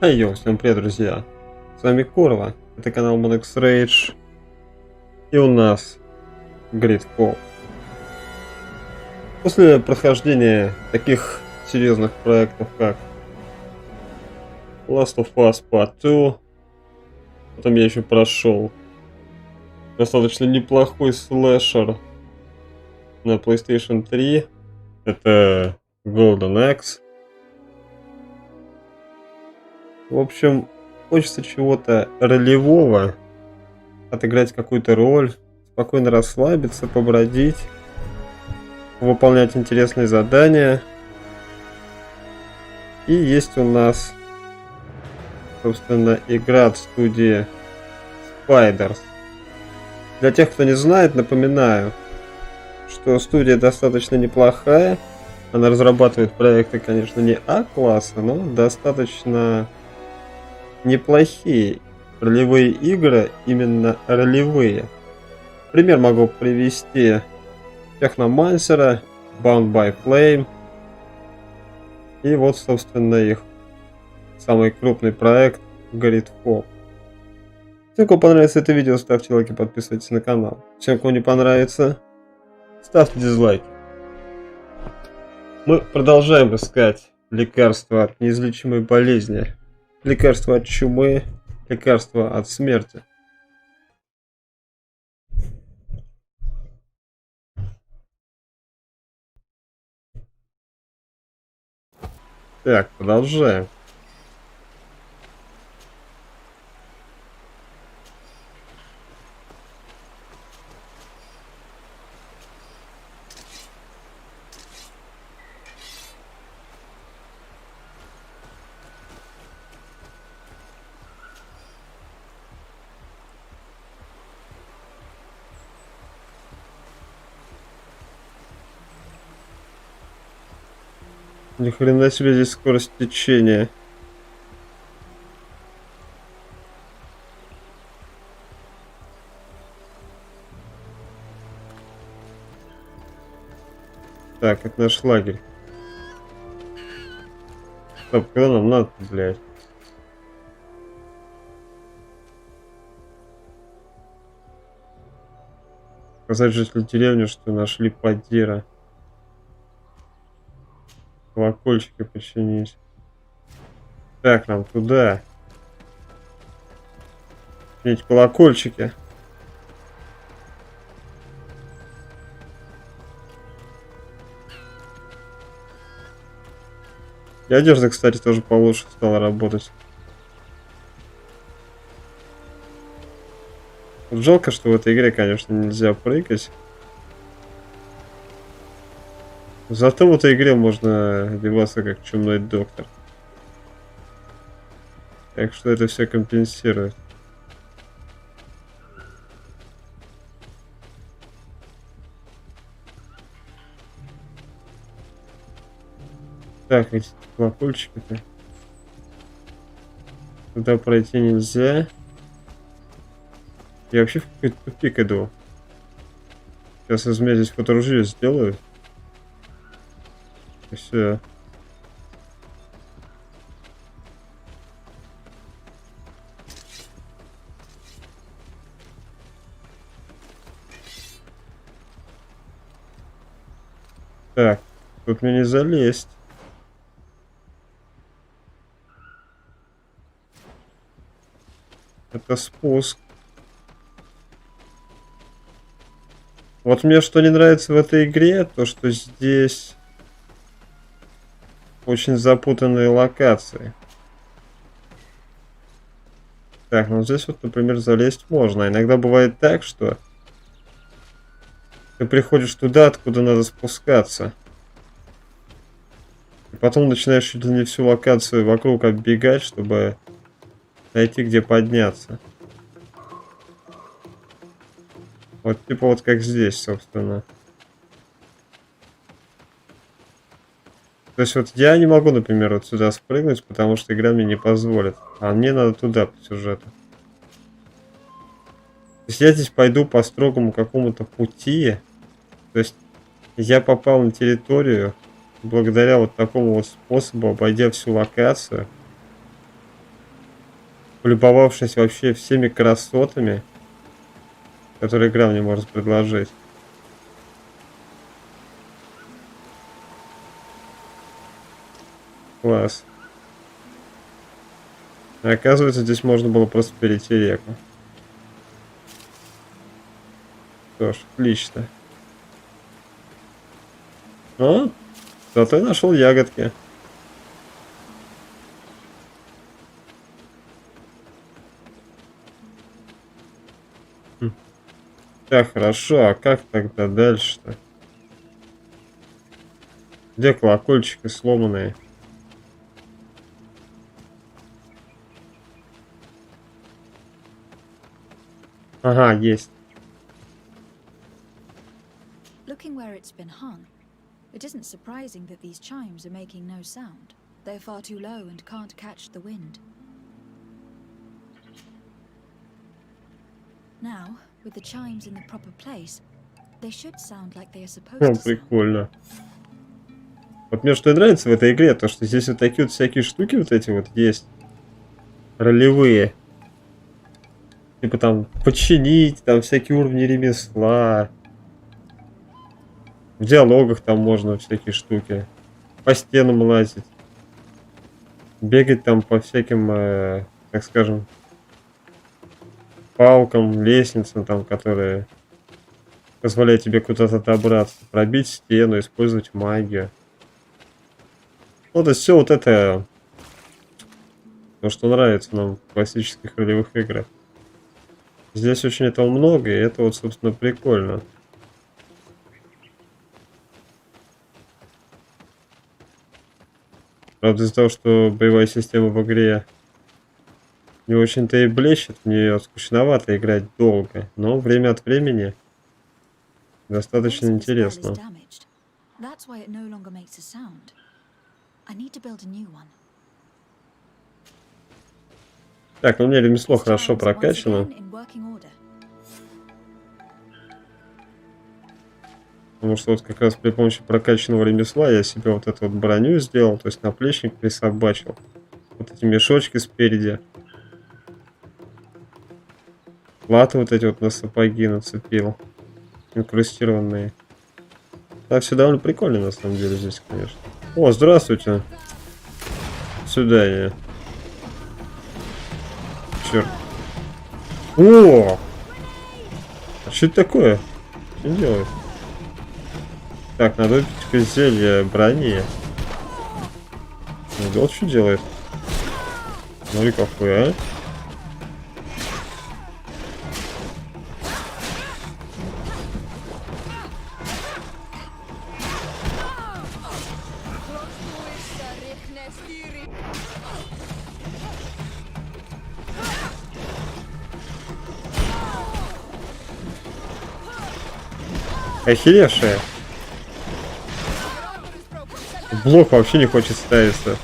Йоу, всем привет, друзья! С вами Корва, это канал Rage, и у нас GreedFall. После прохождения таких серьезных проектов, как Last of Us Part 2, потом я еще прошел достаточно неплохой слэшер на PlayStation 3, это Golden Axe. В общем, хочется чего-то ролевого, отыграть какую-то роль, спокойно расслабиться, побродить, выполнять интересные задания. И есть у нас, собственно, игра от студии Spiders. Для тех, кто не знает, напоминаю, что студия достаточно неплохая. Она разрабатывает проекты, конечно, не А-класса, но достаточно неплохие ролевые игры, именно ролевые. Пример могу привести Техномансера, Bound by Flame. И вот, собственно, их самый крупный проект GreedFall. Всем, кому понравится это видео, ставьте лайки, подписывайтесь на канал. Всем, кому не понравится, ставьте дизлайки. Мы продолжаем искать лекарство от неизлечимой болезни, лекарство от чумы, лекарство от смерти. Так, продолжаем. Ни хрена себе, здесь скорость течения. Так, это наш лагерь. Стоп, куда нам надо, блядь? Сказать жителям деревни, что нашли подира. Колокольчики починить. Так, нам туда. Чинить колокольчики. И одежда, кстати, тоже получше стала работать. Жалко, что в этой игре, конечно, нельзя прыгать. Зато в этой игре можно одеваться как чумной доктор. Так что это все компенсирует. Так, эти колокольчики-то. Туда пройти нельзя. Я вообще в какой-то тупик иду. Сейчас из меня здесь фоторужье сделаю. И все. Так, тут мне не залезть. Это спуск. Вот мне что не нравится в этой игре, то что здесь очень запутанные локации. Так, ну здесь вот, например, залезть можно. Иногда бывает так, что ты приходишь туда, откуда надо спускаться. И потом начинаешь чуть ли не всю локацию вокруг оббегать, чтобы найти, где подняться. Вот типа вот как здесь, собственно. То есть вот я не могу, например, вот сюда спрыгнуть, потому что игра мне не позволит. А мне надо туда по сюжету. То есть я здесь пойду по строгому какому-то пути. То есть я попал на территорию благодаря вот такому вот способу, обойдя всю локацию. полюбовавшись вообще всеми красотами, которые игра мне может предложить. Класс. А оказывается, здесь можно было просто перейти реку. Что ж, отлично. Но зато я нашел ягодки. Хм. Так, хорошо, а как тогда дальше-то? Где колокольчики сломанные? Ага, есть. Looking where it's been hung, it isn't surprising that these chimes are making no sound. They're far too low and can't catch the wind. Now, with the chimes in the proper place, they should sound like they are supposed to sound. Прикольно. Вот мне что и нравится в этой игре, то что здесь вот такие вот всякие штуки вот эти вот есть. Ролевые. Типа там починить, там всякие уровни ремесла. В диалогах там можно всякие штуки. По стенам лазить. Бегать там по всяким, так скажем, палкам, лестницам, там, которые позволяют тебе куда-то добраться. Пробить стену, использовать магию. Ну, то есть все вот это, то, что нравится нам в классических ролевых играх. Здесь очень этого много, и это вот, собственно, прикольно. Правда, из-за того, что боевая система в игре не очень-то и блещет, в нее скучновато играть долго, но время от времени достаточно интересно. Так, ну у меня ремесло хорошо прокачано. Потому что вот как раз при помощи прокачанного ремесла я себе вот эту вот броню сделал, то есть наплечник присобачил. Вот эти мешочки спереди. Латы вот эти вот на сапоги нацепил. Инкрустированные. Так, все довольно прикольно на самом деле здесь, конечно. О, здравствуйте. Сюда я. Черт. О! А что это такое? Что он делает? Так, надо выпить зелье брони. Ну, вот что делает? Ну и какой, а? Охеревшая. Блок вообще не хочет ставиться.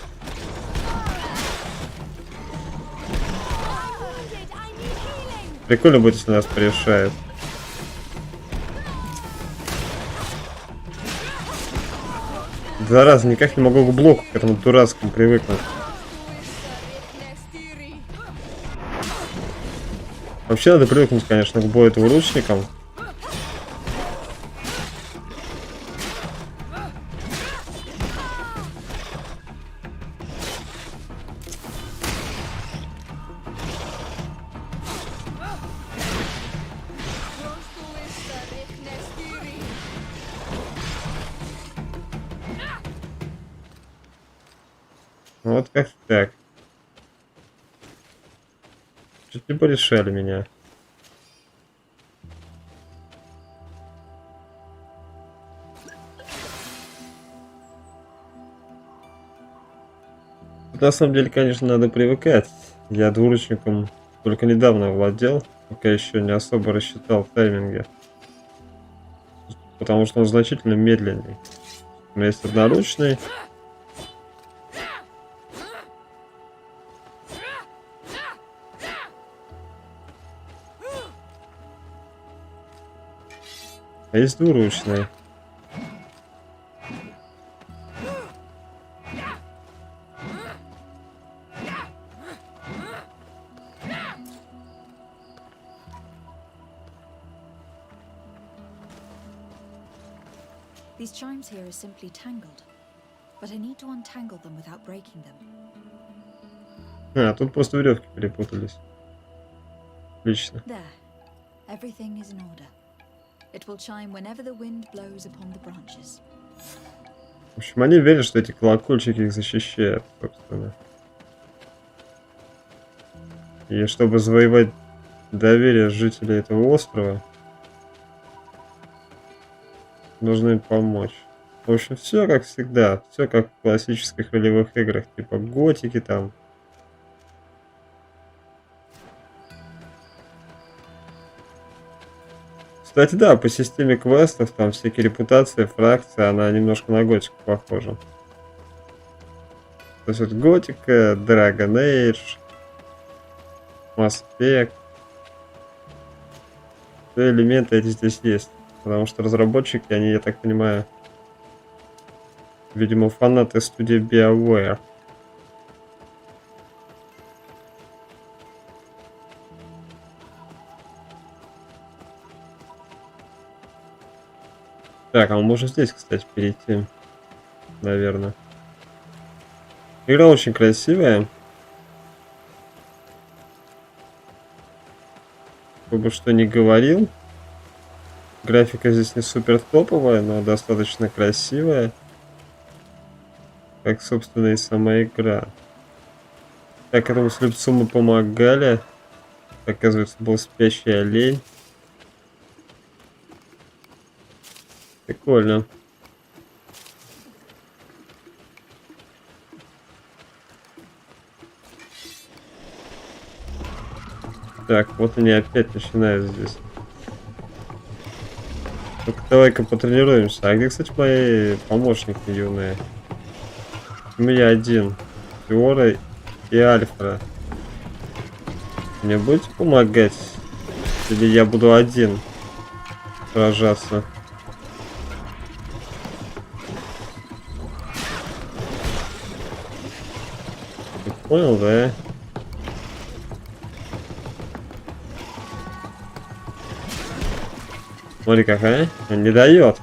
Прикольно будет, если нас порешает. Зараза, никак не могу к блоку, к этому дурацкому привыкнуть. Вообще надо привыкнуть, конечно, к бою двуручникам. Вот как так. Чуть не порешали меня. На самом деле, конечно, надо привыкать. Я двуручником только недавно владел, пока еще не особо рассчитал тайминги. Потому что он значительно медленнее. У меня есть одноручный. А есть двуручный. These chimes here are simply tangled, but I need to untangle them without breaking them. А, тут просто веревки перепутались. Отлично. There. Everything is in order. It will chime whenever the wind blows upon the branches. В общем, они верят, что эти колокольчики их защищают, собственно. И чтобы завоевать доверие жителей этого острова, нужно им помочь. В общем, все как всегда. Все как в классических ролевых играх, типа готики там. Кстати, да, по системе квестов, там всякие репутации, фракции, она немножко на готику похожа. То есть вот готика, Dragon Age, Mass Effect. Все элементы эти здесь есть. Потому что разработчики, они, я так понимаю, видимо, фанаты студии BioWare. Так, а мы можем здесь, кстати, перейти. Наверное. Игра очень красивая. Кто бы что ни говорил. Графика здесь не супер топовая, но достаточно красивая. Как, собственно, и сама игра. Так, этому слепцу мы помогали. Оказывается, был спящий олень. Прикольно. Так, вот они опять начинают здесь. Ну-ка, давай-ка потренируемся. А где, кстати, мои помощники юные? У меня один. Фиора и Альфа. Мне будете помогать? Или я буду один сражаться? Ты понял, да? Смотри, какая. Он не дает.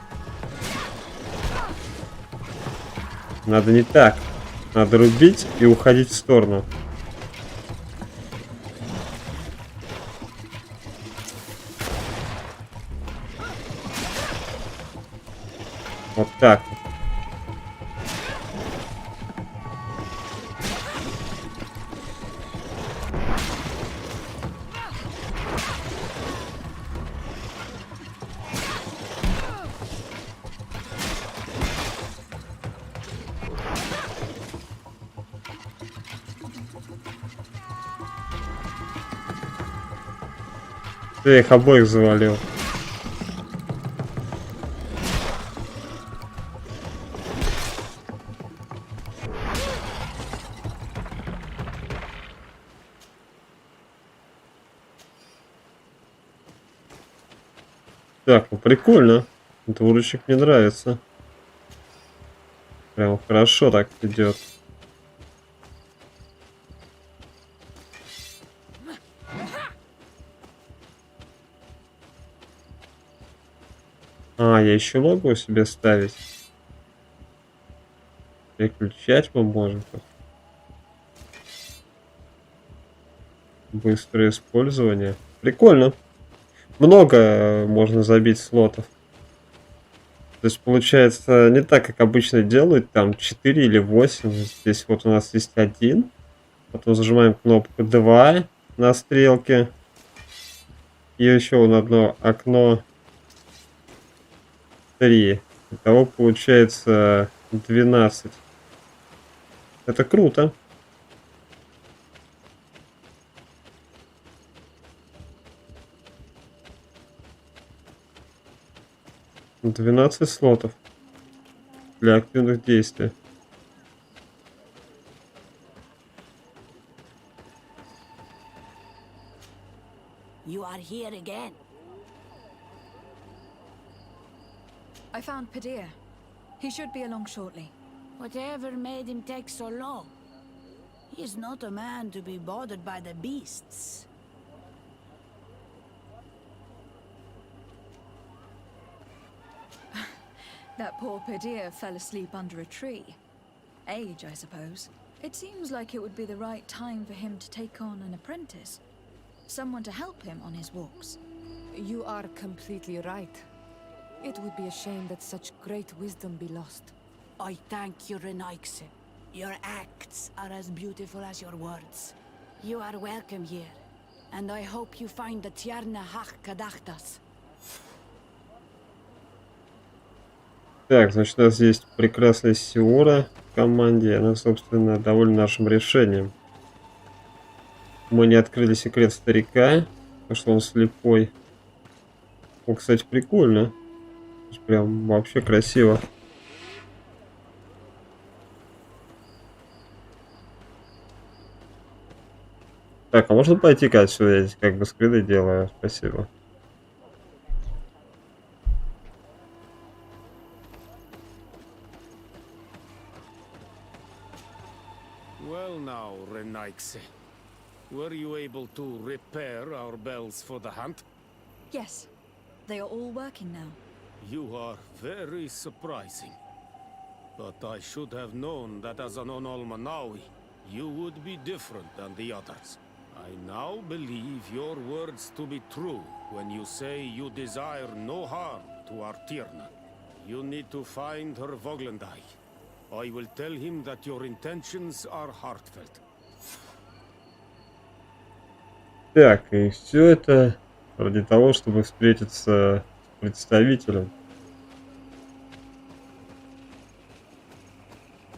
Надо не так. Надо рубить и уходить в сторону. Вот так вот. Я их обоих завалил. Так, ну прикольно. Двуручник мне нравится. Прям хорошо так идет. А, я еще могу себе ставить. Переключать мы можем. Быстрое использование. Прикольно. Много можно забить слотов. То есть получается не так, как обычно делают, там 4 или 8. Здесь вот у нас есть один. Потом зажимаем кнопку 2 на стрелке. И еще вон одно окно 3. Итого получается 12. Это круто. Двенадцать слотов для активных действий. You are here again. I found Padilla. He should be along shortly. Whatever made him take so long? He is not a man to be bothered by the beasts. That poor Padir fell asleep under a tree. Age, I suppose. It seems like it would be the right time for him to take on an apprentice. Someone to help him on his walks. You are completely right. It would be a shame that such great wisdom be lost. I thank you, Renaikse. Your acts are as beautiful as your words. You are welcome here, and I hope you find the Tierna Hach Kadachtas. Так, значит, у нас есть прекрасная Сиора в команде. Она, собственно, довольна нашим решением. Мы не открыли секрет старика, потому что он слепой. О, кстати, прикольно. Прям вообще красиво. Так, а можно пойти-ка отсюда? Я здесь как бы скрыто делаю. Спасибо. Well now, Renaikse. Were you able to repair our bells for the hunt? Yes, they are all working now. You are very surprising. But I should have known that as an Onolmanawi, you would be different than the others. I now believe your words to be true when you say you desire no harm to our Tierna. You need to find her Voglendai. I will tell him that your intentions are heartfelt. Так, и все это ради того, чтобы встретиться с представителем,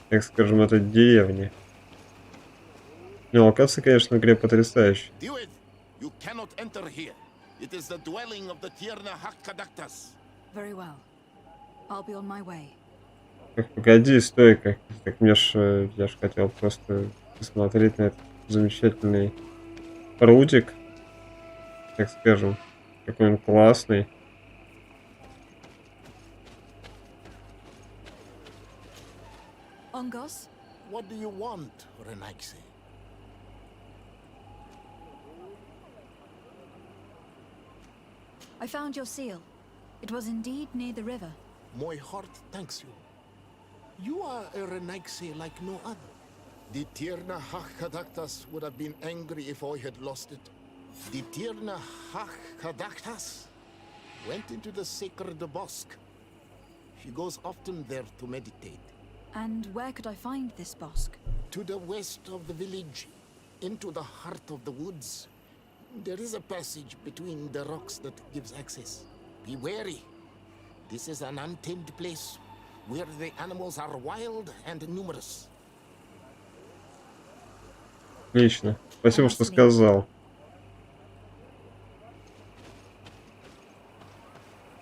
так скажем, этой деревни. Ну, локация, конечно, в игре потрясающая. You cannot enter here. It is the dwelling of the Tierna Hakkadaktas. Very well. I'll be on my way. Так, погоди, стой, как мне ж, я ж хотел просто посмотреть на этот замечательный прудик, так скажем, какой он классный. Ongos? What do you want, Renaikse? I found your seal. It was indeed near the river. My heart thanks you. You are a Renaikse like no other. The Tierna Hakkadaktas would have been angry if I had lost it. The Tierna Hakkadaktas went into the sacred bosque. She goes often there to meditate. And where could I find this bosque? To the west of the village, into the heart of the woods. There is a passage between the rocks that gives access. Be wary. This is an untamed place where the animals are wild and numerous. Отлично. Спасибо, что сказал.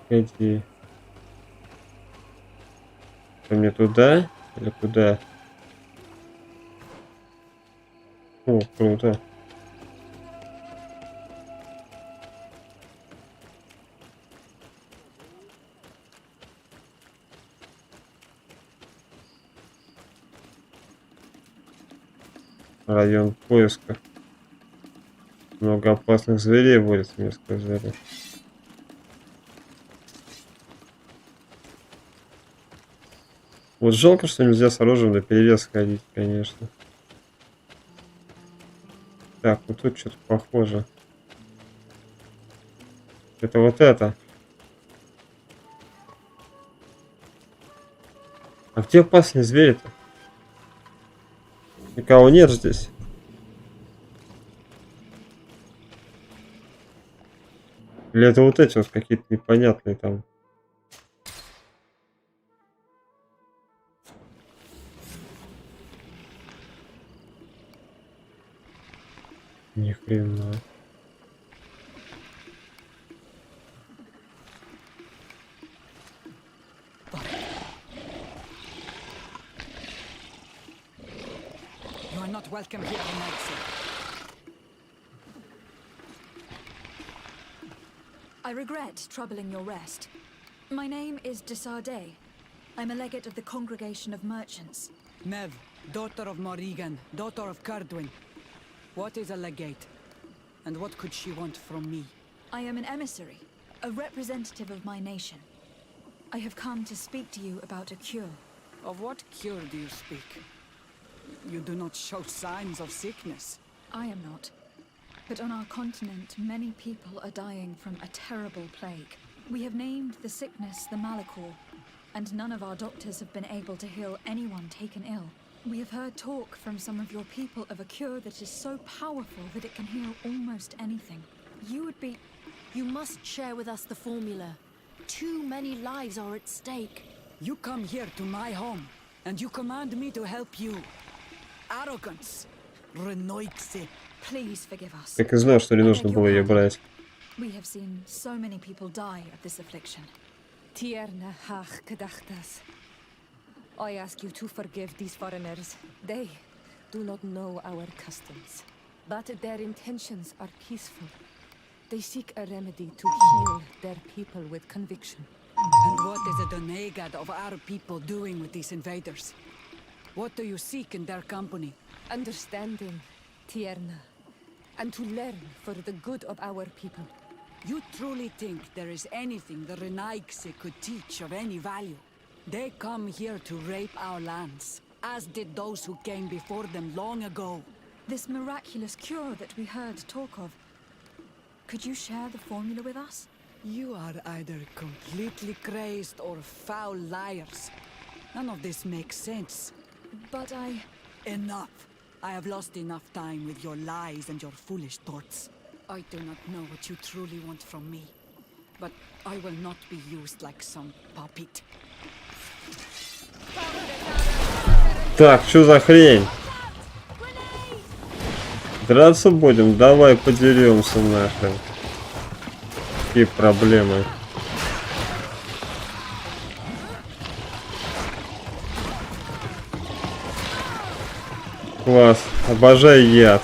Погоди. Мне туда или куда? О, круто. Район поиска. Много опасных зверей будет, мне сказали. Вот жалко, что нельзя с оружием наперевес ходить, конечно. Так, вот тут что-то похоже. Это вот это. А где опасные звери-то? Никого нет здесь. Или это вот эти вот какие-то непонятные там. Ни хрена. You are not welcome here, Renaikse. I regret troubling your rest. My name is Desardet. I'm a legate of the Congregation of Merchants. Nev, daughter of Morrigan, daughter of Cardwin. What is a legate? And what could she want from me? I am an emissary, a representative of my nation. I have come to speak to you about a cure. Of what cure do you speak? You do not show signs of sickness. I am not. But on our continent, many people are dying from a terrible plague. We have named the sickness the Malachor, and none of our doctors have been able to heal anyone taken ill. We have heard talk from some of your people of a cure that is so powerful that it can heal almost anything. You must share with us the formula. Too many lives are at stake. You come here to my home, and you command me to help you. Arrogance. Renoikse. Please forgive us. Так и знал, что не нужно было ее брать. We have seen so many people die of this affliction. Tierna hach kadachtas. I ask you to forgive these foreigners. They do not know our customs, but their intentions are peaceful. They seek a remedy to heal their people with conviction. And what is the Donegad of our people doing with these invaders? What do you seek in their company? Understanding, Tierna, and to learn for the good of our people. You truly think there is anything the Renaigse could teach of any value? They come here to rape our lands, as did those who came before them long ago. This miraculous cure that we heard talk of. Could you share the formula with us? You are either completely crazed or foul liars. None of this makes sense. But Enough! I have lost enough time with your lies and your foolish thoughts. I do not know what you truly want from me, but I will not be used like some puppet. Так, что за хрень? Драться будем? Давай подеремся нахрен. Какие проблемы? Класс, обожаю яд.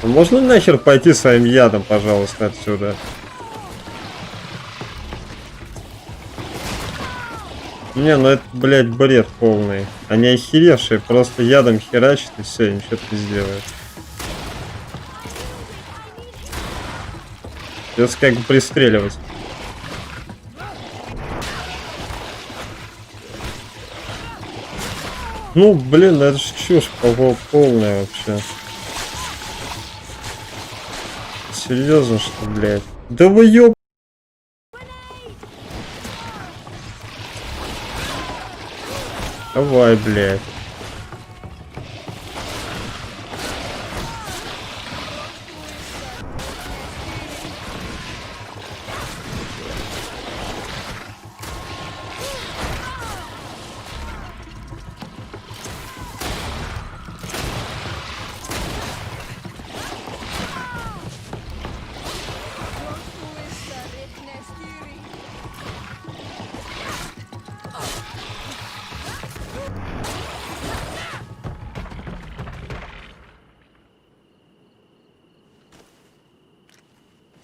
А можно нахер пойти своим ядом, пожалуйста, отсюда? Не, ну это, блядь, бред полный. Они охеревшие, просто ядом херачат и все, ничего не сделают. Придется как бы пристреливать. Ну, блин, это ж чушь полная вообще. Серьезно, что, блядь? Да вы ёб... Давай, блядь.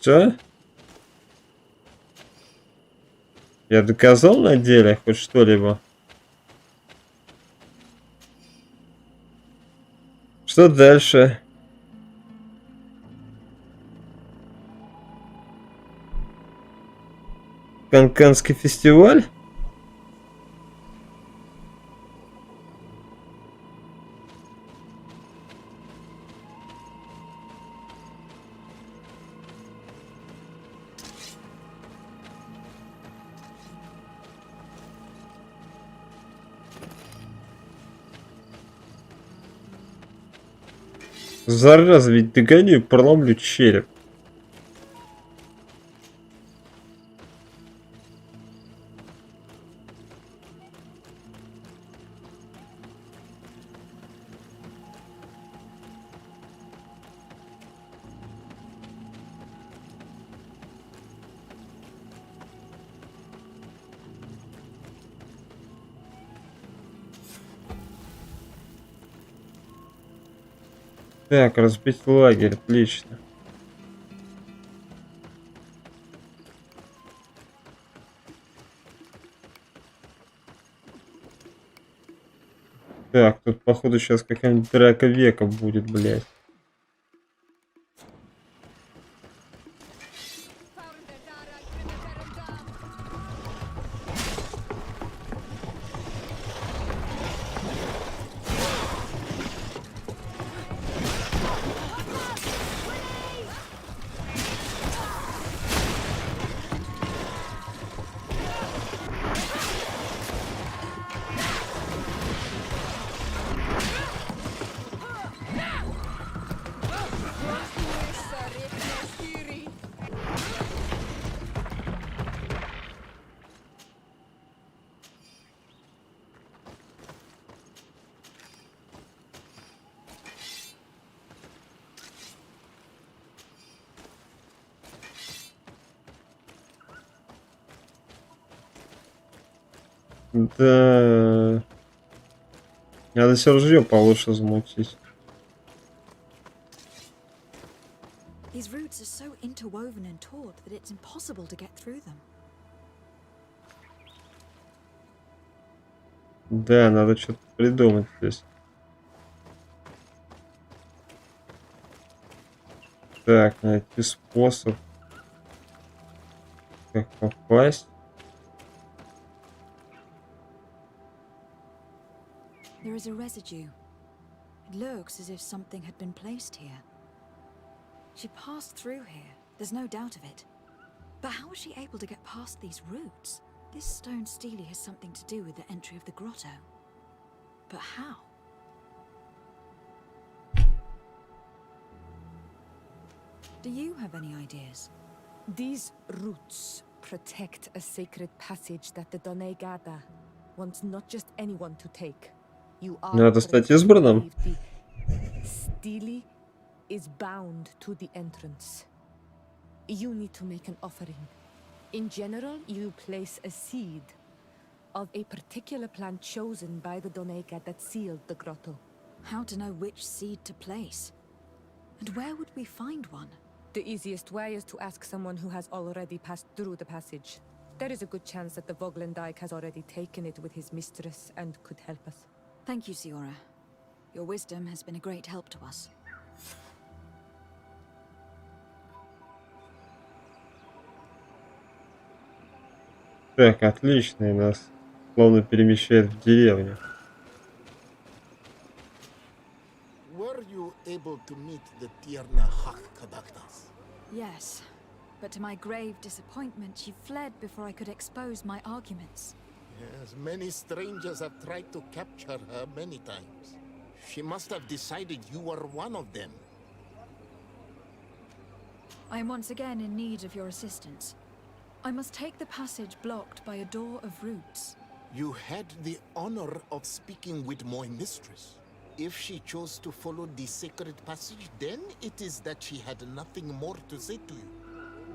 Что? Я доказал на деле хоть что-либо? Что дальше? Канканский фестиваль? Зараза, ведь догоню и проломлю череп. Так, разбить лагерь, отлично. Так, тут походу сейчас какая-нибудь драка века будет, блядь. Да. Надо все ружье получше замутить. These roots are so interwoven and taut that it's impossible to get through them. Да, надо что-то придумать здесь. Так, найти способ, как попасть. There is a residue. It looks as if something had been placed here. She passed through here, there's no doubt of it. But how was she able to get past these roots? This stone stele has something to do with the entry of the grotto. But how? Do you have any ideas? These roots protect a sacred passage that the Donegada wants not just anyone to take. You are Надо стать correct to избранным. believe the stele is bound to the entrance. You need to make an offering. In general, you place a seed of a particular plant chosen by the Donega that sealed the grotto. How to know which seed to place? And where would we find one? The easiest way is to ask someone who has already passed through the passage. There is a good chance that the Voglendike has already taken it with his mistress and could help us. Thank you, Siora. Your wisdom has been a great help to us. Так, отлично, и нас словно перемещает в деревню. Were you able to meet the Tierna Hakadaktas? Yes, but to my grave disappointment, she fled before I could expose my arguments. Yes, many strangers have tried to capture her many times. She must have decided you were one of them. I am once again in need of your assistance. I must take the passage blocked by a door of roots. You had the honor of speaking with my mistress. If she chose to follow the sacred passage, then it is that she had nothing more to say to you.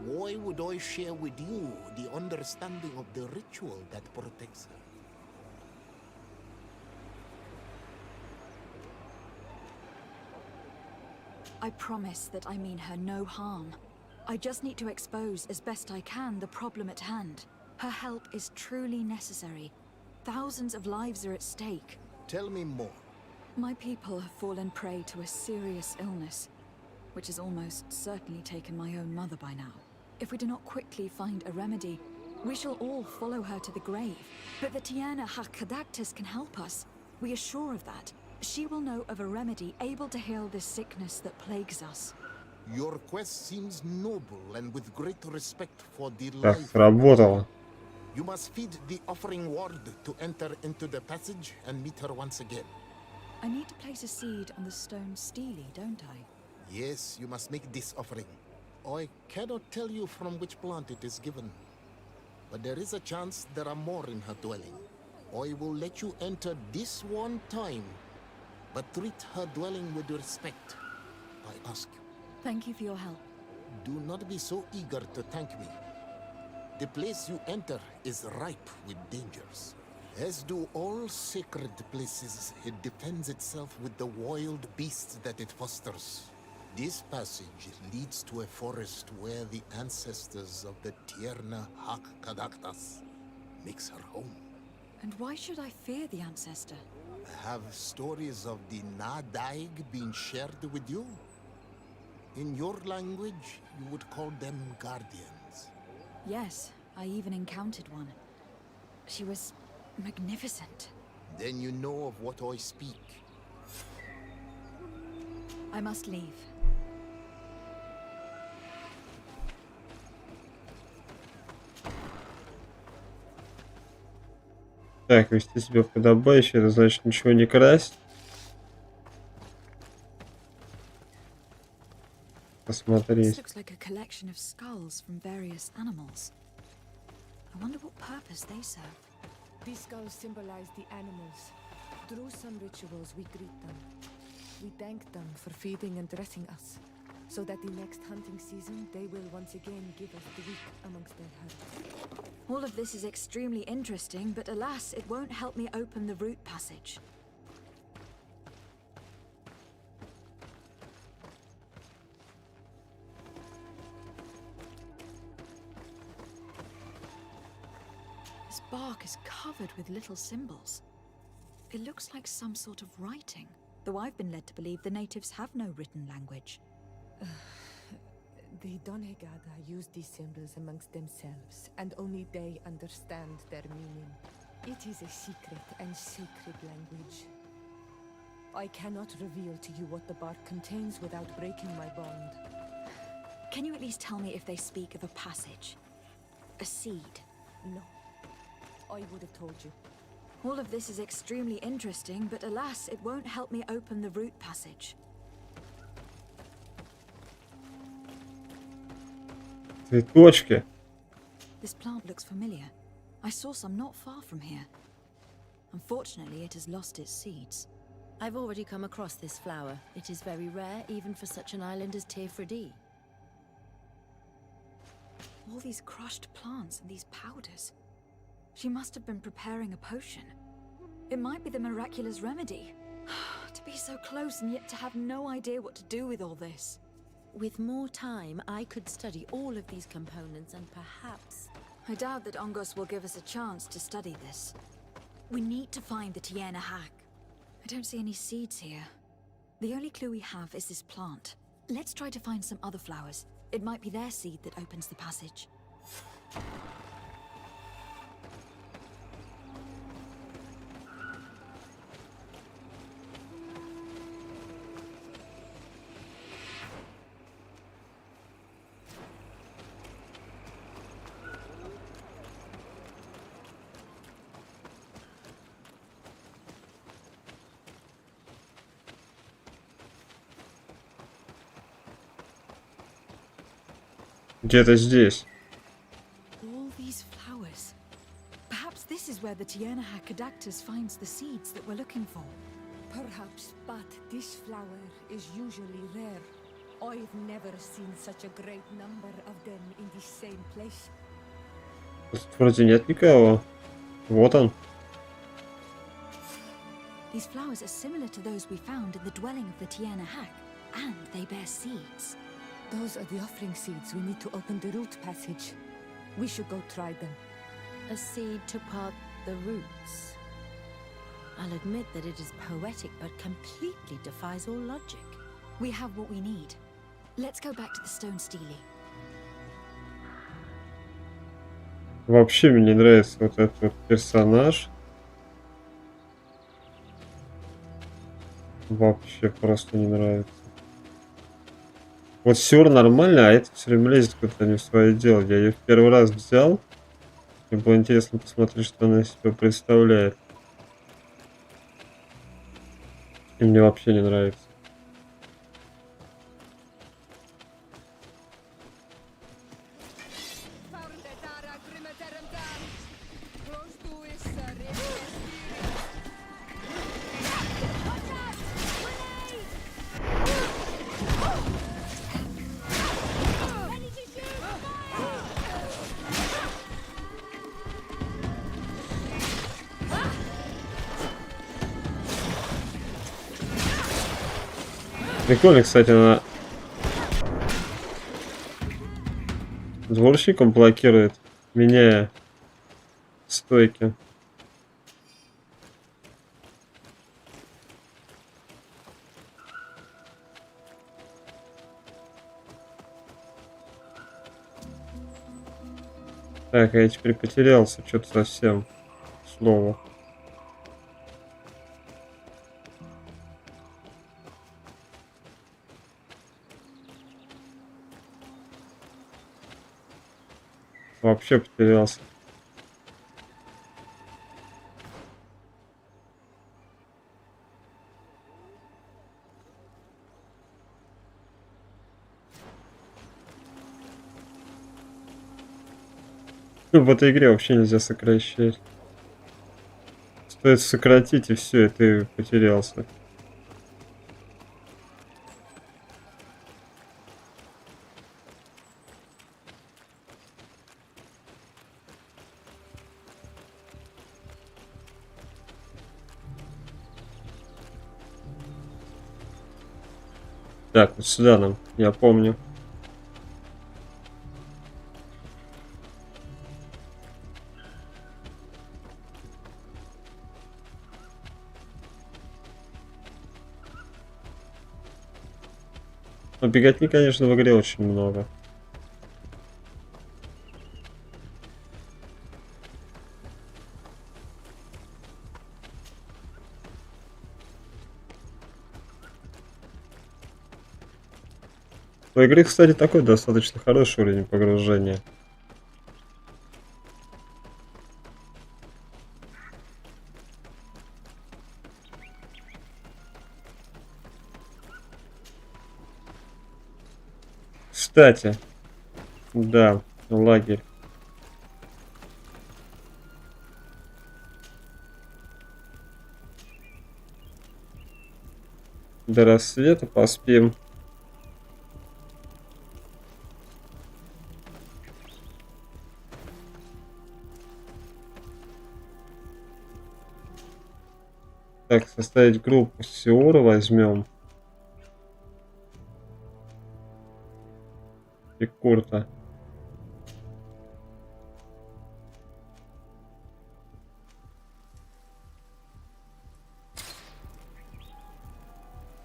Why would I share with you the understanding of the ritual that protects her? I promise that I mean her no harm. I just need to expose as best I can the problem at hand. Her help is truly necessary. Thousands of lives are at stake. Tell me more. My people have fallen prey to a serious illness, which has almost certainly taken my own mother by now. If we do not quickly find a remedy, we shall all follow her to the grave. But the Tierna Hakadaktas can help us. We are sure of that. She will know of a remedy able to heal this sickness that plagues us. Your quest seems noble and with great respect for the Так, life. сработало. You must feed the offering ward to enter into the passage and meet her once again. I need to place a seed on the stone stele, don't I? Yes, you must make this offering. I cannot tell you from which plant it is given, but there is a chance there are more in her dwelling. I will let you enter this one time, but treat her dwelling with respect. I ask you. Thank you for your help. Do not be so eager to thank me. The place you enter is ripe with dangers. As do all sacred places, it defends itself with the wild beasts that it fosters. This passage leads to a forest where the ancestors of the Tierna Hakadaktas makes her home. And why should I fear the ancestor? Have stories of the Nadaig been shared with you? In your language, you would call them guardians. Yes, I even encountered one. She was magnificent. Then you know of what I speak. I must leave. Так, вести себя подобающе, это значит ничего не красть. This Посмотреть. looks like a collection of skulls from various animals. I wonder what purpose they serve. These skulls symbolize the animals. Through some rituals, we greet them. We thank them for feeding and dressing us. so that the next hunting season they will once again give us the weak amongst their herds. All of this is extremely interesting, but alas, it won't help me open the route passage. This bark is covered with little symbols. It looks like some sort of writing, though I've been led to believe the natives have no written language. The Donegada use these symbols amongst themselves, and only they understand their meaning. It is a secret and sacred language. I cannot reveal to you what the bark contains without breaking my bond. Can you at least tell me if they speak of a passage? A seed? No. I would have told you. All of this is extremely interesting, but alas, it won't help me open the route passage. Цветочки. This plant looks familiar. I saw some not far from here. Unfortunately, it has lost its seeds. I've already come across this flower. It is very rare, even for such an island as Tefredi. All these crushed plants and these powders. She must have been preparing a potion. It might be the miraculous remedy. To be so close and yet to have no idea what to do with all this. With more time, I could study all of these components and perhaps... I doubt that Ongos will give us a chance to study this. We need to find the Tierna hack. I don't see any seeds here. The only clue we have is this plant. Let's try to find some other flowers. It might be their seed that opens the passage. Где-то здесь. All these flowers. Perhaps this is where the Tierna Hackadactus finds the seeds that we're looking for. Perhaps, but this flower is usually rare. I've never seen such a great number of them in the same place. Тут вроде нет никого. Вот он. These flowers are similar to those we found in the dwelling of the Tierna Hack, and they bear seeds. Those are the offering seeds we need to open the root passage. We should go try them. A seed to part the roots. I'll admit that it is poetic, but completely defies all logic. We have what we need. Let's go back to the stone stele. Вообще мне не нравится вот этот вот персонаж. Вообще просто не нравится. Вот Сюр нормально, а это все время лезет куда-то не в свое дело. Я ее в первый раз взял. Мне было интересно посмотреть, что она из себя представляет. И мне вообще не нравится. Прикольно, кстати, она дворщиком блокирует, меняя стойки. Так, я теперь потерялся что-то совсем слово. Вообще потерялся. В этой игре вообще нельзя сокращать. Стоит сократить, и все, и ты потерялся. Так, вот сюда нам, я помню. Но беготни, конечно, в игре очень много. У игры, кстати, такой достаточно хороший уровень погружения. Кстати, да, лагерь. До рассвета поспим. Так, составить группу Сиора возьмем. И Курта.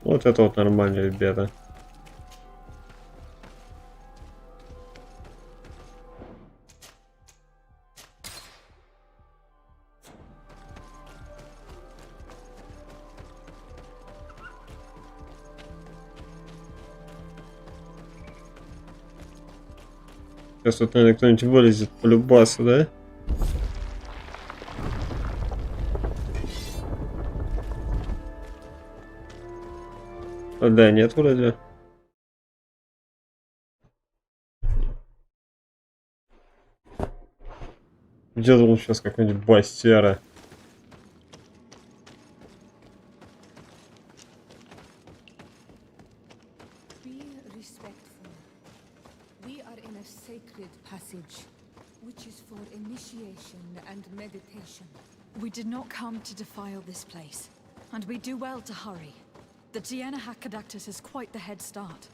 Вот это вот нормальные ребята. Сейчас вот, наверное, кто-нибудь вылезет по любасу, да? А, да, нет, вроде. Где думал сейчас какой-нибудь бастера? Be respectful. We are in a sacred passage, which is for initiation and meditation. We did not come to defile this place, and we do well to hurry. The Tiana Hakkadactus is quite the head start.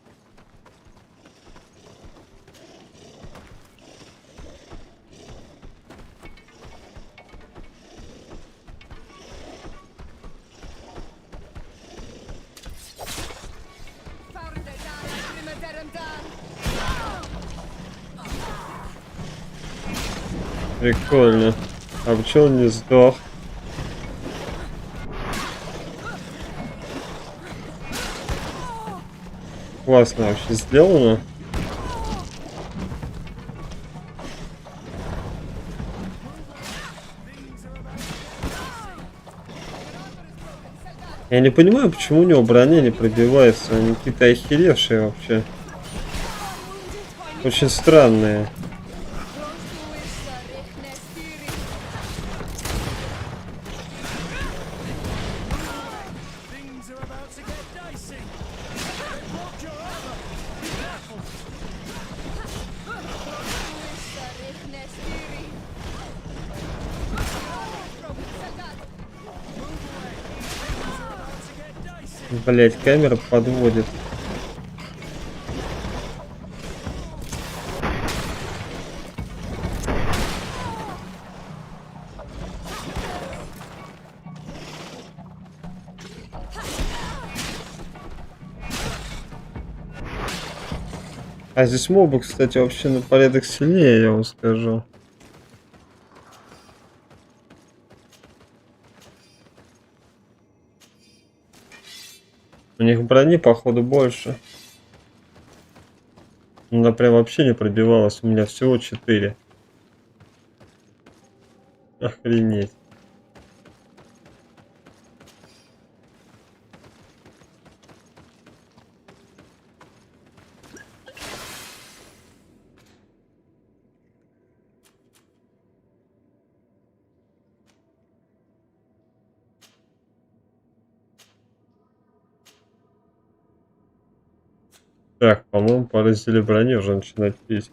Прикольно. А почему он не сдох? Классно вообще сделано. Я не понимаю, почему у него броня не пробивается. Они какие-то охеревшие вообще. Очень странные. Блять, камера подводит. А здесь мобы, кстати, вообще на порядок сильнее, я вам скажу. У них брони, походу, больше. Она прям вообще не пробивалась. У меня всего 4. Охренеть. Так, по-моему, пора разделе брони уже начинать пить.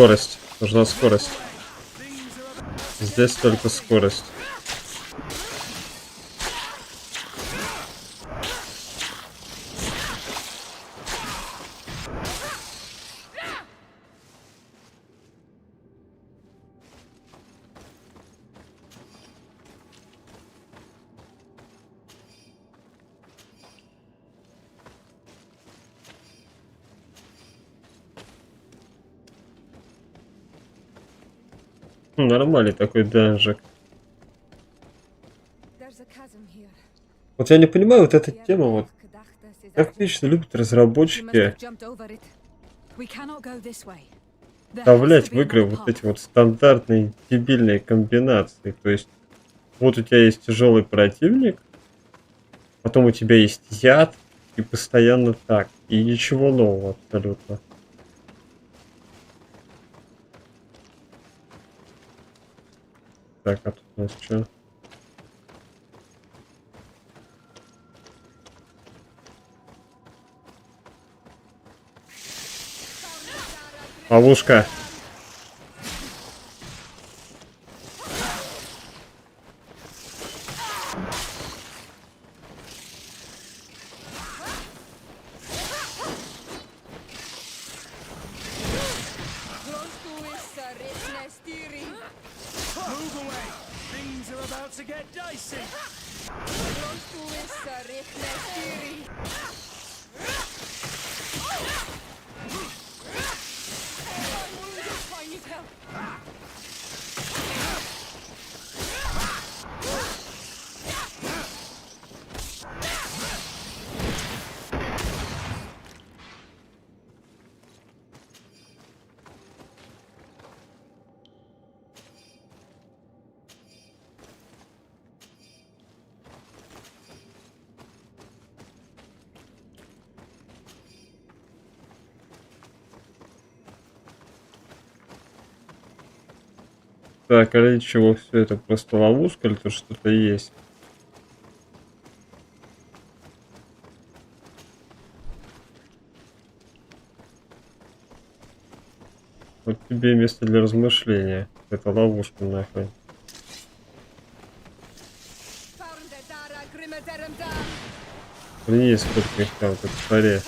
скорость. Нужна скорость. Здесь только скорость. Нормальный такой данжик. Вот я не понимаю вот эта тема, вот как вечно любят разработчики вставлять в игры вот эти вот стандартные дебильные комбинации. То есть вот у тебя есть тяжелый противник, потом у тебя есть яд, и постоянно так. И ничего нового абсолютно. Так, а тут у нас что? Ловушка. Так, а ради чего все это? Просто ловушка или то что-то есть? Вот тебе место для размышления. Это ловушка нахрен. Блин, сколько их там, как в паре.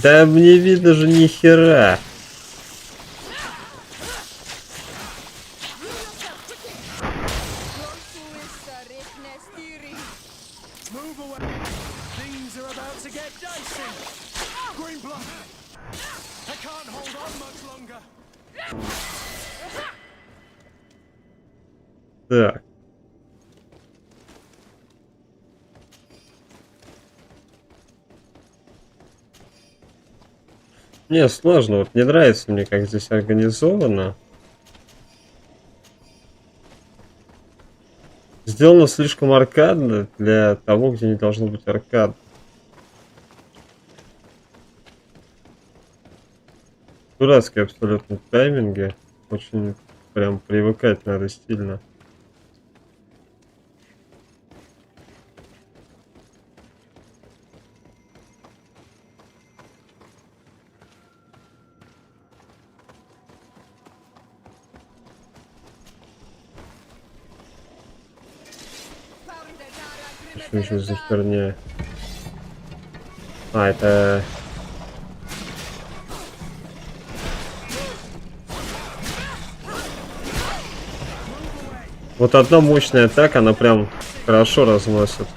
Да мне видно же ни хера. Так. Не, сложно. Вот не нравится мне, как здесь организовано. Сделано слишком аркадно для того, где не должно быть аркад. Дурацкие абсолютно тайминги. Очень прям привыкать надо сильно. Что еще за херня? А, это... Вот одна мощная атака, она прям хорошо разносит.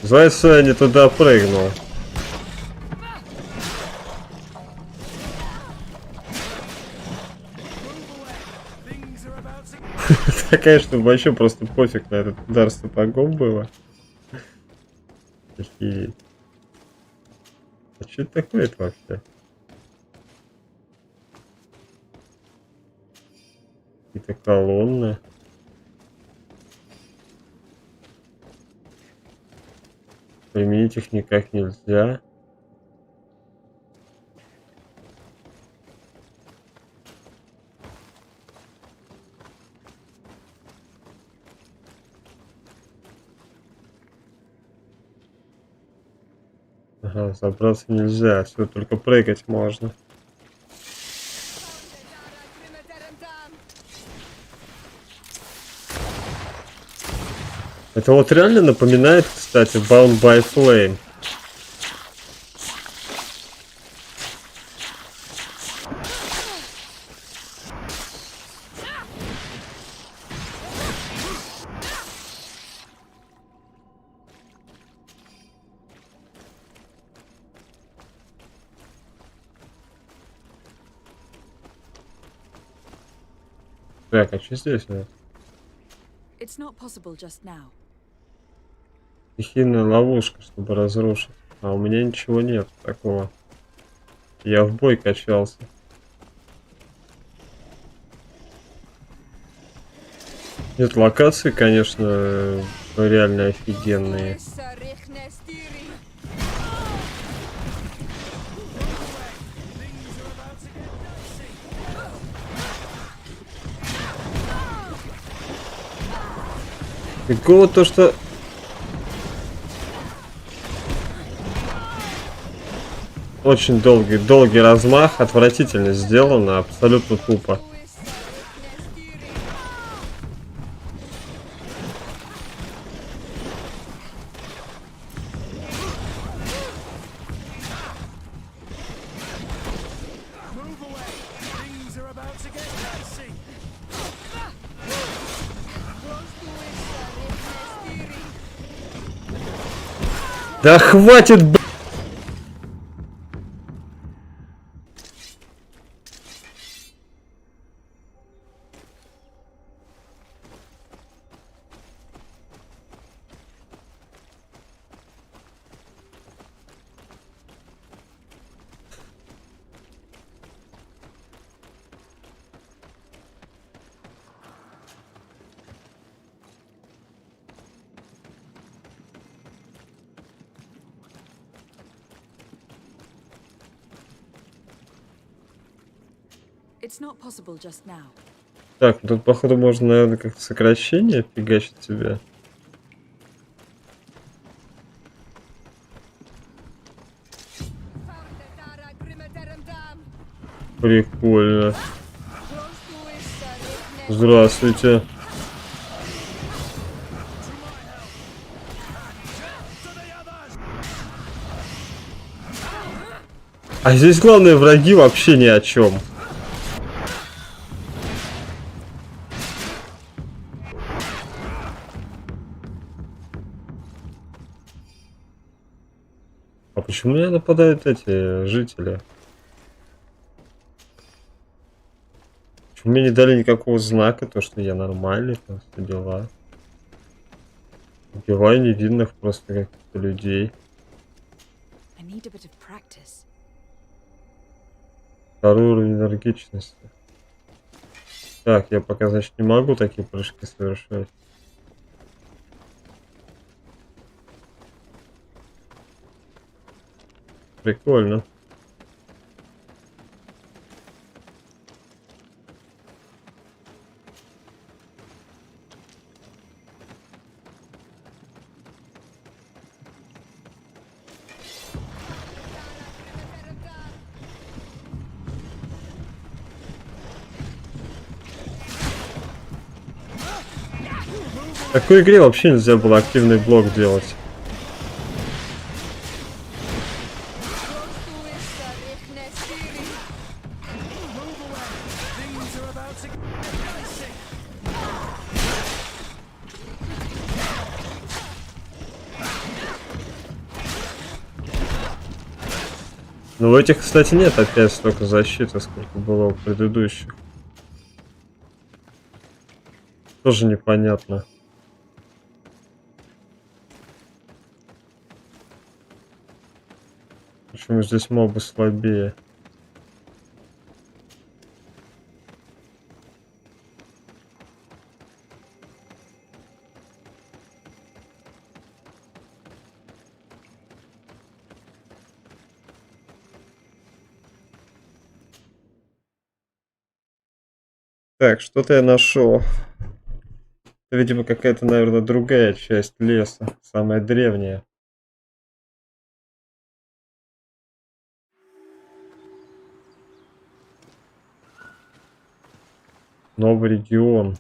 Зайца я не туда прыгнул. Да, конечно, вообще просто пофиг на этот удар сапогом было. Охереть. А что это такое-то вообще? Какие-то колонны. Применить их никак нельзя. Ага, забраться нельзя, все только прыгать можно. Это вот реально напоминает, кстати, Bound by Flame. Так, а что здесь? It's not possible just now. Стихийная ловушка, чтобы разрушить. А у меня ничего нет такого. Я в бой качался. Нет, локации, конечно, реально офигенные. Прикол то, что... Очень долгий размах, отвратительно сделано, абсолютно тупо. Да хватит, б***ь! It's not possible just now. Так, тут, походу, можно, наверное, как-то сокращение фигачить себе. Прикольно. Здравствуйте. А здесь главные враги вообще ни о чем. А почему на меня нападают эти жители? Почему мне не дали никакого знака, то что я нормальный, там все дела. Убиваю невинных просто каких-то людей. I need a bit of practice. Второй уровень энергичности. Так, я пока, значит, не могу такие прыжки совершать. Прикольно. В такой игре вообще нельзя было активный блок делать. Но у этих, кстати, нет опять столько защиты, сколько было у предыдущих. Тоже непонятно. Почему здесь мобы слабее? Так, что-то я нашел. Это, видимо, какая-то, наверное, другая часть леса, самая древняя. Новый регион.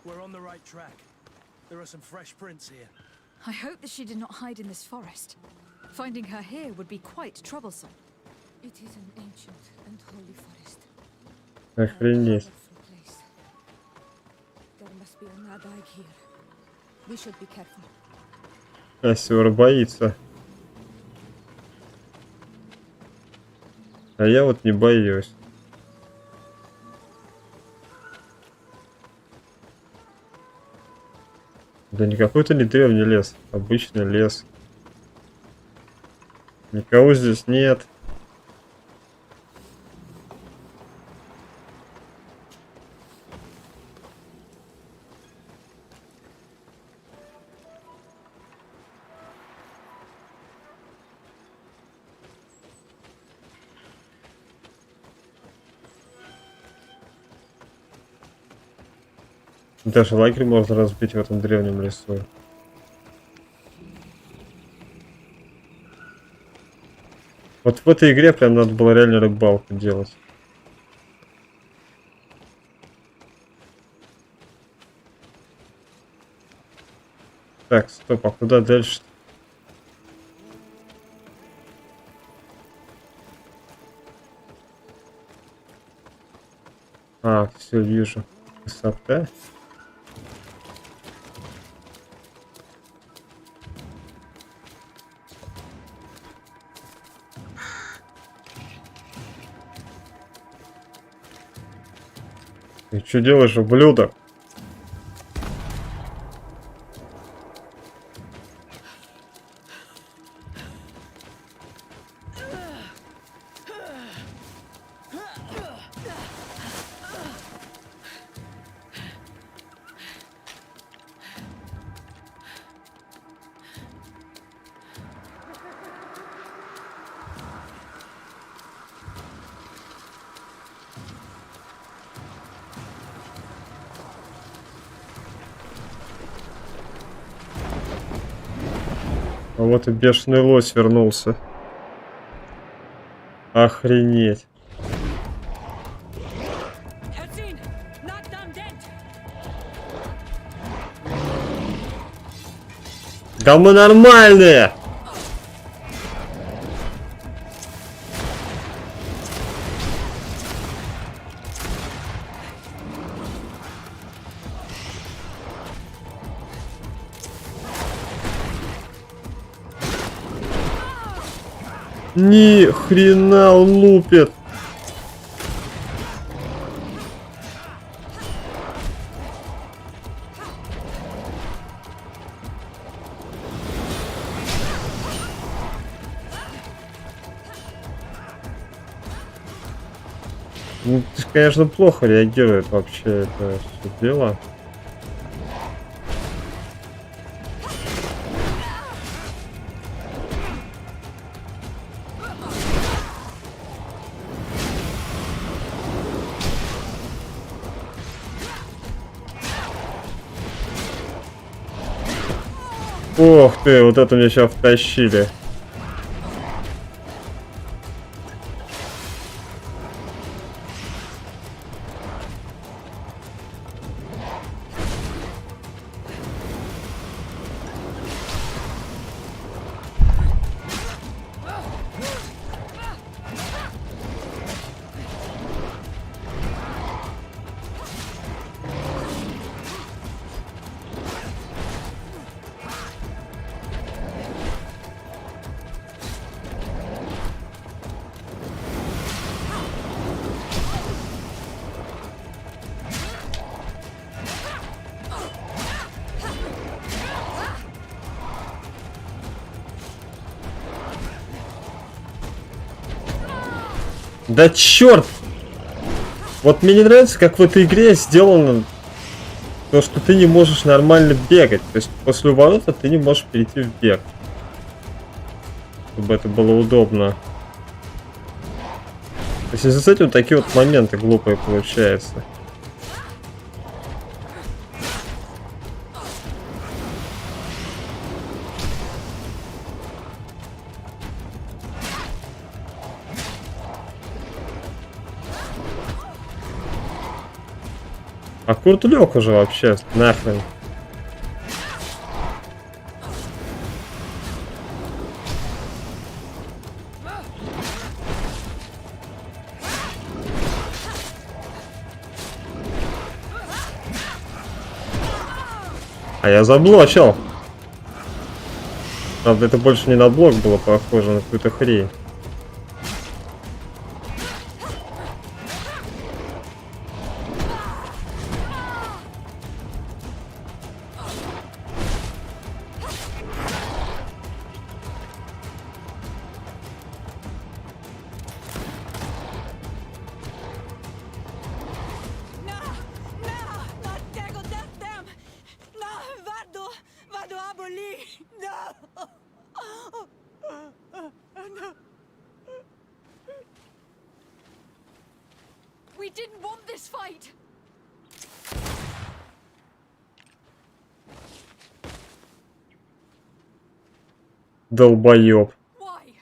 We're on the right track. There are some fresh prints here. I hope that she did not hide in this forest. Finding her here would be quite troublesome. It is an ancient and holy forest. Охренеть. Powerful place. There must be a Nadai here. We should be careful. Асюр боится. А я вот не боюсь. Да не какой-то не древний лес, обычный лес. Никого здесь нет. Даже лагерь можно разбить в этом древнем лесу. Вот в этой игре прям надо было реально рыбалку делать. Так, стоп, а куда дальше? А, все вижу. Высота. Ты что делаешь, ублюдок? А вот и бешеный лось вернулся. Охренеть. Да мы нормальные! Ни хрена он лупит. Ну, конечно, плохо реагирует вообще это все дело. Ох ты, вот это мне сейчас втащили. Да черт! Вот мне не нравится, как в этой игре сделано то, что ты не можешь нормально бегать. То есть после уворота ты не можешь перейти в бег. чтобы это было удобно. То есть из-за этого такие вот моменты глупые получаются. А Курт лег уже вообще, нахрен. А я заблочил. Правда, это больше не на блок было похоже, на какую-то хрень. We didn't want this fight! Долбоёб. Why?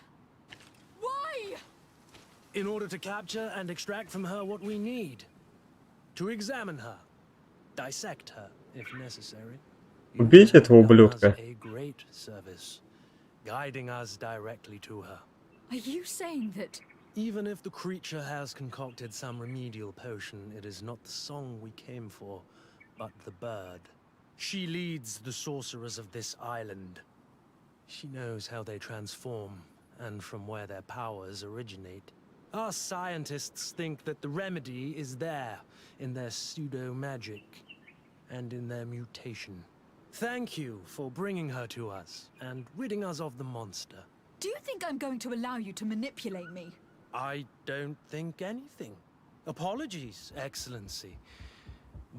Why? In order to capture and extract from her what we need. To examine her. Dissect her, if necessary. Убить этого ублюдка. A great service, guiding us directly to her. Are you saying that... Even if the creature has concocted some remedial potion, it is not the song we came for, but the bird. She leads the sorcerers of this island. She knows how they transform, and from where their powers originate. Our scientists think that the remedy is there, in their pseudo-magic, and in their mutation. Thank you for bringing her to us, and ridding us of the monster. Do you think I'm going to allow you to manipulate me? I don't think anything. Apologies, Excellency.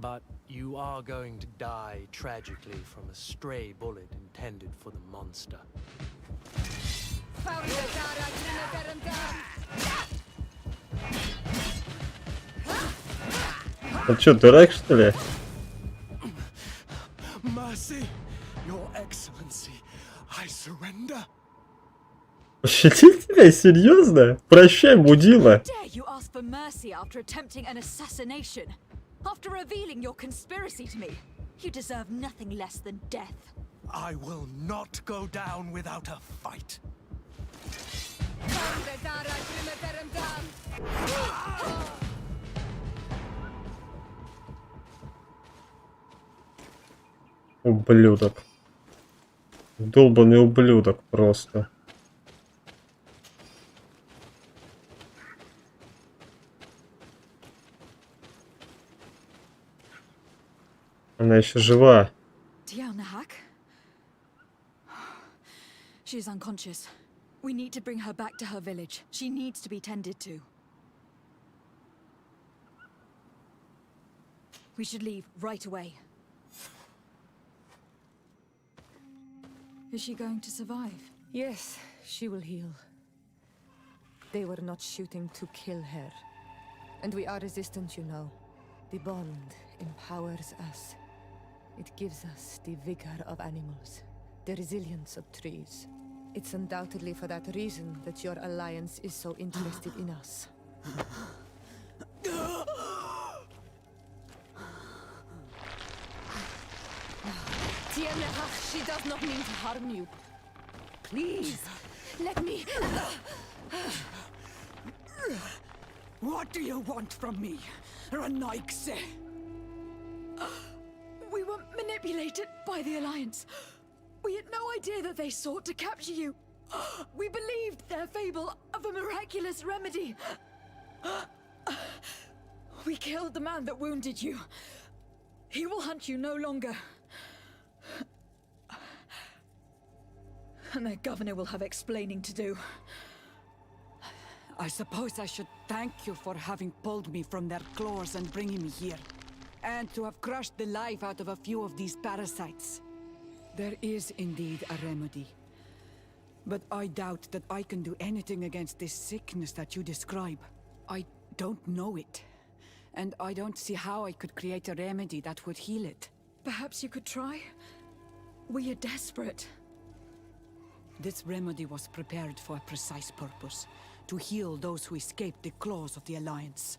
But you are going to die tragically from a stray bullet intended for the monster. Он что, дурак, что ли? Mercy, Your Excellency, I surrender. Пощадил тебя? Серьезно? Прощай, мудила. Dare you ask for mercy after attempting an assassination? After revealing your conspiracy to me? You deserve nothing less than death. I will not go down without a fight. Ублюдок. Долбаный ублюдок просто. Она еще жива. She's unconscious. We need to bring her back to her village. She needs to be tended to. We should leave right away. Is she going to survive? Yes, she will heal. They were not shooting to kill her. And we are resistant, you know. The bond empowers us. It gives us the vigor of animals, the resilience of trees. It's undoubtedly for that reason that your alliance is so interested in us. She does not mean to harm you. Please, let me... What do you want from me, Ranaikse? We were manipulated by the Alliance. We had no idea that they sought to capture you. We believed their fable of a miraculous remedy. We killed the man that wounded you. He will hunt you no longer. And their governor will have explaining to do. I suppose I should thank you for having pulled me from their claws and bringing me here. And to have crushed the life out of a few of these parasites. There is indeed a remedy. But I doubt that I can do anything against this sickness that you describe. I don't know it. And I don't see how I could create a remedy that would heal it. Perhaps you could try? We are desperate. This remedy was prepared for a precise purpose. To heal those who escaped the claws of the Alliance.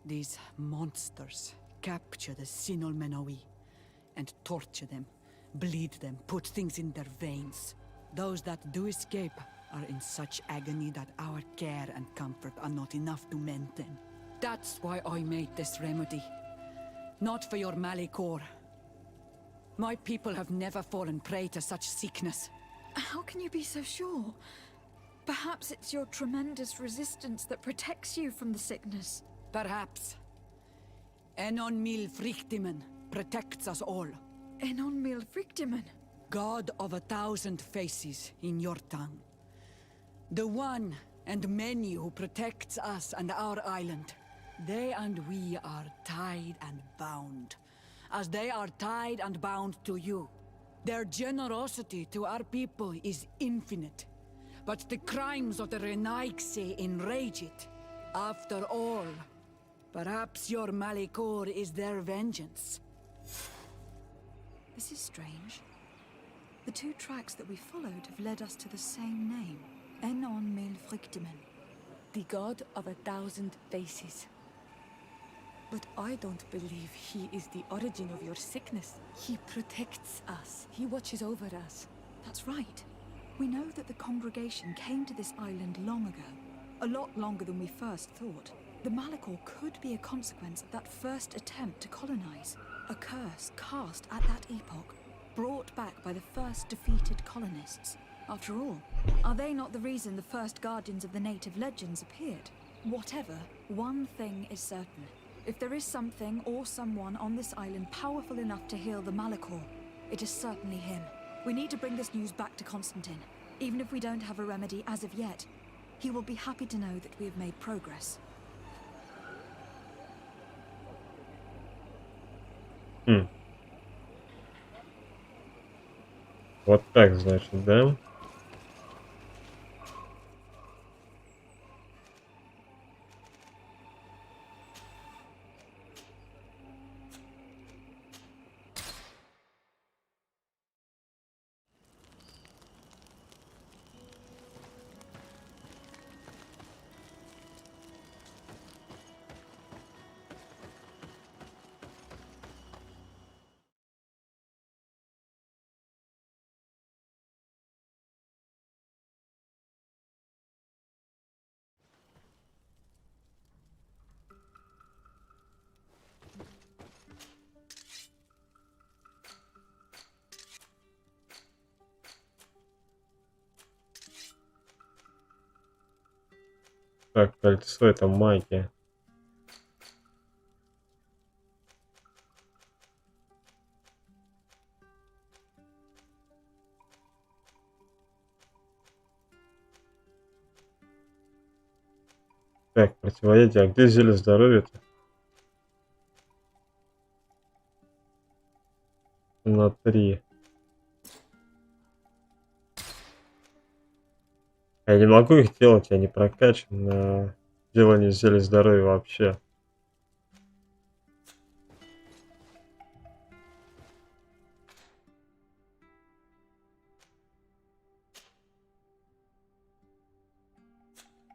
These monsters capture the Sinol Menoi and torture them, bleed them, put things in their veins. Those that do escape are in such agony that our care and comfort are not enough to mend them. That's why I made this remedy. Not for your Malikor. My people have never fallen prey to such sickness. How can you be so sure? Perhaps it's your tremendous resistance that protects you from the sickness. Perhaps. Enon Mil Frictimen protects us all. Enon Mil Frictimen. God of 1,000 faces in your tongue. The one and many who protects us and our island. They and we are tied and bound, as they are tied and bound to you. Their generosity to our people is infinite, but the crimes of the Renaigse enrage it. After all, perhaps your Malikor is their vengeance. This is strange. The two tracks that we followed have led us to the same name. Enon Mil Frictimen. The god of 1,000 faces. But I don't believe he is the origin of your sickness. He protects us. He watches over us. That's right. We know that the congregation came to this island long ago. A lot longer than we first thought. The Malikor could be a consequence of that first attempt to colonize. A curse cast at that epoch, brought back by the first defeated colonists. After all, are they not the reason the first guardians of the native legends appeared? Whatever, one thing is certain. If there is something or someone on this island powerful enough to heal the Malikor, it is certainly him. We need to bring this news back to Constantine. Even if we don't have a remedy as of yet, he will be happy to know that we have made progress. Вот так, значит, да? Так, кольцо — это магия. Так, противоядие. А где зелье здоровья-то? На 3. Я не могу их делать, я не прокачан на делание зелья здоровья вообще.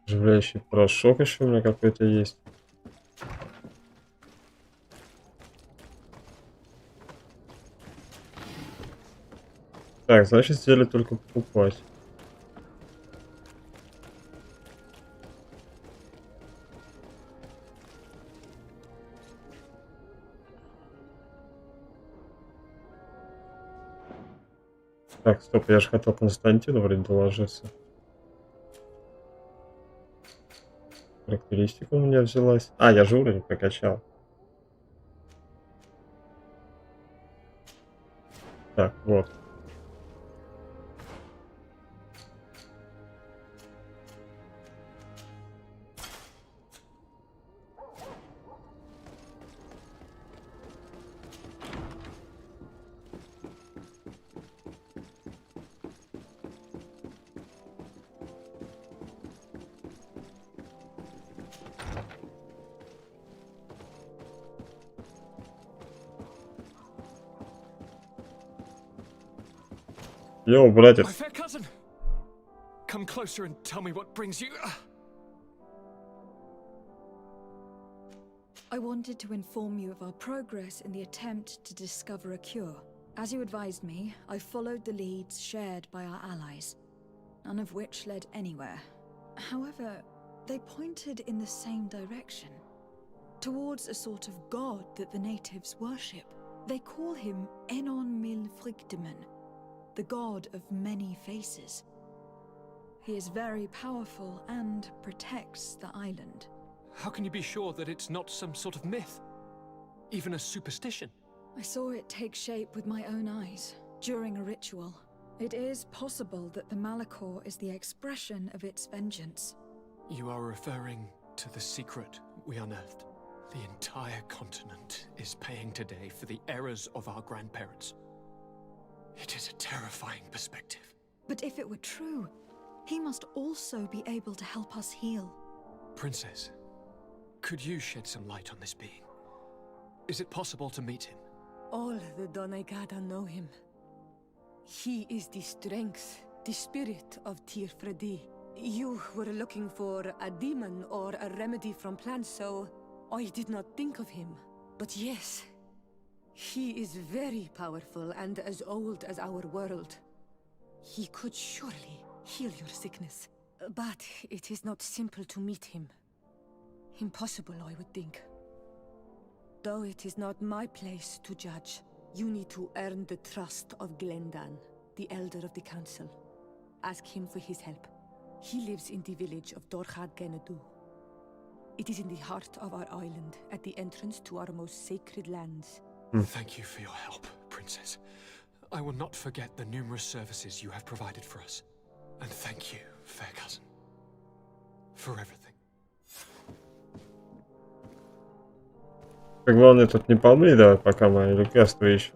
Оживляющий порошок еще у меня какой-то есть. Так, значит, зелье только покупать. Так, стоп, я же хотел Константину вроде доложиться. Характеристика у меня взялась. А, я же уровень прокачал. Так, вот. Йоу, братец. My fair cousin, come closer and tell me what brings you. I wanted to inform you of our progress in the attempt to discover a cure. As you advised me, I followed the leads shared by our allies, none of which led anywhere. However, they pointed in the same direction, towards a sort of god that the natives worship. They call him Enon Mil Frictimen, the god of many faces. He is very powerful and protects the island. How can you be sure that it's not some sort of myth? Even a superstition? I saw it take shape with my own eyes, during a ritual. It is possible that the Malachor is the expression of its vengeance. You are referring to the secret we unearthed. The entire continent is paying today for the errors of our grandparents. It is a terrifying perspective. But if it were true, he must also be able to help us heal. Princess, could you shed some light on this being? Is it possible to meet him? All the Doneigada know him. He is the strength, the spirit of Tirfredi. You were looking for a demon or a remedy from plants, so I did not think of him. But yes, he is very powerful and as old as our world. He could surely heal your sickness. But it is not simple to meet him. Impossible, I would think. Though it is not my place to judge, you need to earn the trust of Glendan, the elder of the council. Ask him for his help. He lives in the village of Dorchad Genadu. It is in the heart of our island, at the entrance to our most sacred lands. Thank you for your help, Princess. I will not forget the numerous services you have provided for us. And thank you, fair cousin, for everything. Главное тут не помри, давай, пока мы лекарство ищем.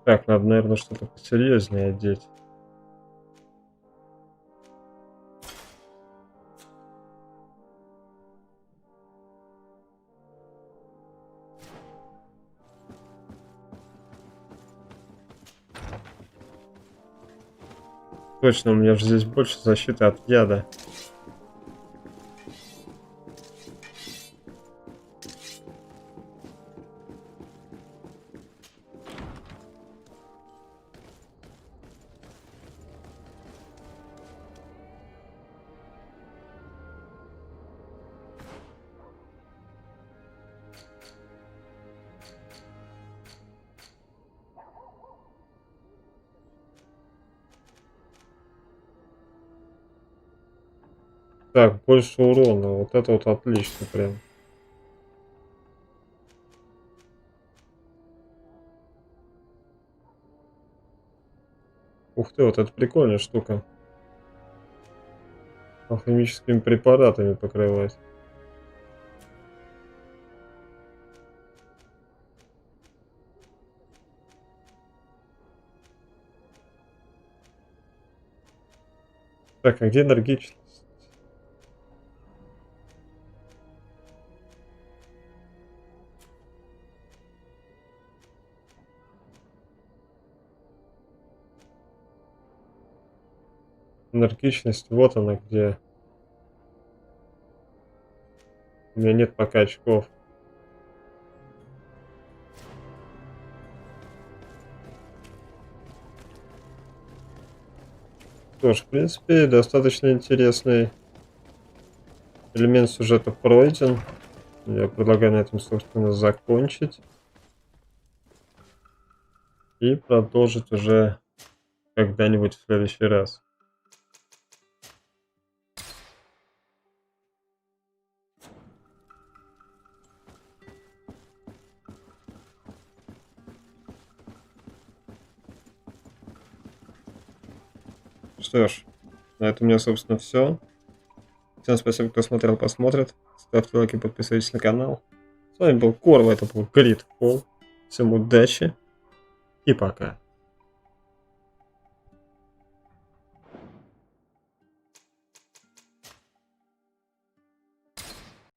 Так, надо, наверное, что-то посерьезнее одеть. Точно, у меня же здесь больше защиты от яда. Так, больше урона. Вот это вот отлично прям. Ух ты, вот это прикольная штука. Алхимическими препаратами покрывать. Так, а где энергичность? Энергичность, вот она где. У меня нет пока очков. Что ж, в принципе, достаточно интересный элемент сюжета пройден. Я предлагаю на этом, собственно, закончить. И продолжить уже когда-нибудь в следующий раз. Что ж, на этом у меня, собственно, все. Всем спасибо, кто смотрел, посмотрит. Ставьте лайки, подписывайтесь на канал. С вами был Корва, это был GreedFall. Всем удачи и пока.